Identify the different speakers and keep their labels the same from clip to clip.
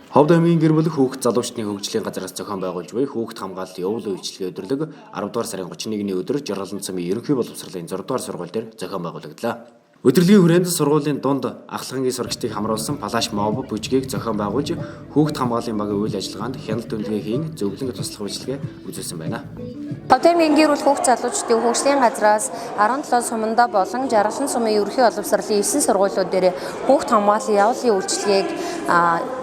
Speaker 1: Ховд аймгийн гэр бүл хүүхэд залуучдын хөгжлийн газраас зохион байгуулж буй хүүхэд хамгааллын явуулын үйлчилгээ өдөрлөг 10 дугаар сарын 31-ний өдөр Жаргалан цамын ерөнхий боловсролын 6 дугаар сургууль дээр зохион байгуулагдлаа. Өдрөлийн хүрээнд сургуулийн дунд ахлагангийн сурагчдыг хамруулсан палаш моб бүжгийг зохион байгуулж хүүхэд хамгааллын багийн үйл ажиллагаанд хяналт төлөвлөгөө хийн зөвлөн туслах үйлчилгээ үзүүлсэн байна.
Speaker 2: Ховд аймгийн гэр бүл хүүхэд залуучдын хөгжлийн газраас 17 сумандаа болон Жаргалан цамын ерөнхий боловсролын 9 сургуулиуд дээр хүүхэд хамгааллын явуулын үйлчилгээг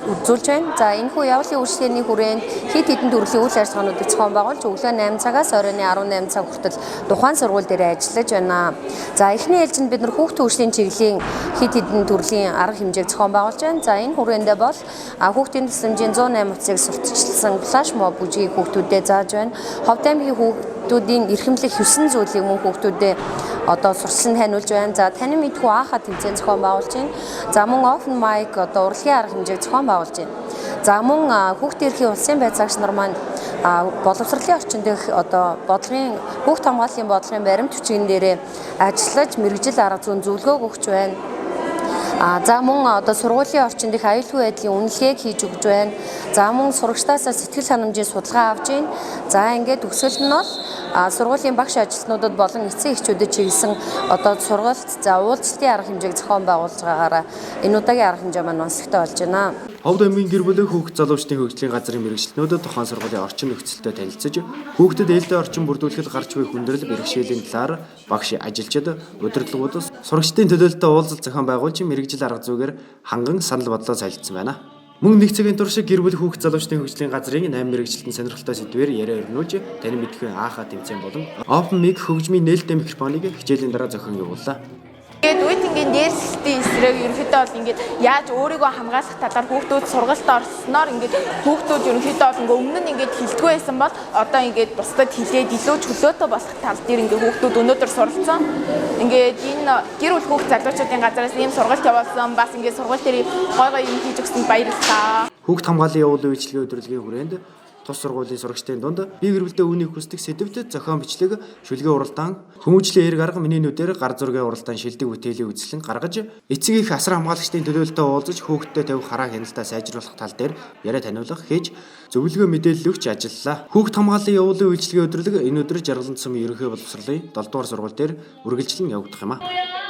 Speaker 2: үзүүлж байна. За энэхүү явуулын үйлчилгээний хүрээнд хэд хэдэн төрлийн үйл ажиллагаануудыг зохион байгуулж өглөө 8 цагаас оройн 18 цаг хүртэл тухайн сургууль дээр ажиллаж байна. За эхний ээлжинд бид нар хүүхэд хөгжлийн чиглэлийн хэд хэдэн төрлийн арга хэмжээг зохион байгуулж байна. За энэ хүрээндээ бол хүүхдийн тусламжийн 108 утсыг сурталчилсан флаш моб бүжгийг хүүхдүүдэд зааж байна. Ховд аймгийн хүүхдүүдийн эрхэмлэх 9 зүйлийг мөн хүүхдүүдэд сурсан таниулж байна. За танин мэдхүү аахаа тэмцээн зохион байгуулж байна. За мөн open mic урлагийн арга хэмжээг зохион байгуулж байна. За мөн хүүхдийн эрхийн улсын байцаагч нар маань боловсролын орчин дэх бодлогын хүүхд хамгааллын бодлогын баримт бичгэн дээрээ ажиллаж мэрэгжил арга зүйн зөвлөгөөг өгч байна. За мөн сургуулийн орчин дэх аюулгүй байдлын үнэлгээг хийж өгч байна. За мөн сурагчдаас сэтгэл ханамжийн судалгаа авж байна. За ингээд төгсгөл нь бол сургуулийн багш ажилтнуудад болон эцэг эхчүүдэд чиглэсэн сургалт за уулзалтын арга хэмжээг зохион байгуулж байгаагаараа энэ удаагийн арга хэмжээ маань онцлогтой болж байна.
Speaker 1: Ховд аймгийн гэр бүл хүүхэд залуучдын хөгжлийн газрын мэрэгчлэнүүдэд тухайн сургуулийн орчин нөхцөлтэй танилцаж хүүхдэд ээлтэй орчин бүрдүүлэхэд гарч буй хүндрэл бэрхшээлийн талаар багш ажилчид удирдлагууд сурагчдын төлөөлөлтөд уулзалт зохион байгуулж мэрэгжил арга зүйгээр ханган санал бодлоо солилцсон байна. Мөн нэг цагийн турш гэр бүл хүүхэд залуучдын хөгжлийн газрын 8 мэрэгчлэлтэн сонирхолтой сэдвээр яриа өрнүүлж танин мэдхүйн аахаа тэмцээн болон open mic хөгжмийн нээлттэй микрофоныг хичээлийн дараа зохион явууллаа.
Speaker 3: Үед ингээд дээрлэлтийн эсрэг ерөнхийдөө бол ингээд яаж өөрийгөө хамгаалах талаар хүүхдүүд сургалт орсноор ингээд хүүхдүүд ерөнхийдөө бол ингээд өмнө нь ингээд хэлдэггүй байсан бол одоо ингээд бусдад хэлээд илүү чөлөөтэй болох тал дээр ингээд хүүхдүүд өнөөдөр суралцсан. Ингээд энэ гэр бүл хүүхэд залуучуудын газраас ийм сургалт явуулсан бас ингээд сургалт дээр гой юм хийж өгсөнд баярлалаа.
Speaker 1: Хүүхэд хамгааллын явуулын үйлчилгээ өдрөлгийн хүрээнд тус сургуулийн сурагчдын дунд бие гэрэлтэй үүнийг хүсдэг сэдвүүдэд зохион бичлэг, шүлгээ уралдаан, хүмүүжлийн эрг арга минийнүүдээр гар зургийн уралдаан шилдэг бүтээлийн үзэсгэлэн гаргаж эцэг их асар хамгаалагчдын төлөөлөлтөд уулзаж хүүхдэд тавих хараа хяналтаа сайжруулах тал дээр яриа таниулах хийж зөвлөгөө мэдээлэл өгч ажиллалаа. Хүүхэд хамгааллын явуулын үйлчилгээ өдрөлг энэ өдөр Жаргалан цамын ерөнхий боловсролын 7 дугаар сургууль дээр үргэлжлэн явагдах юм а.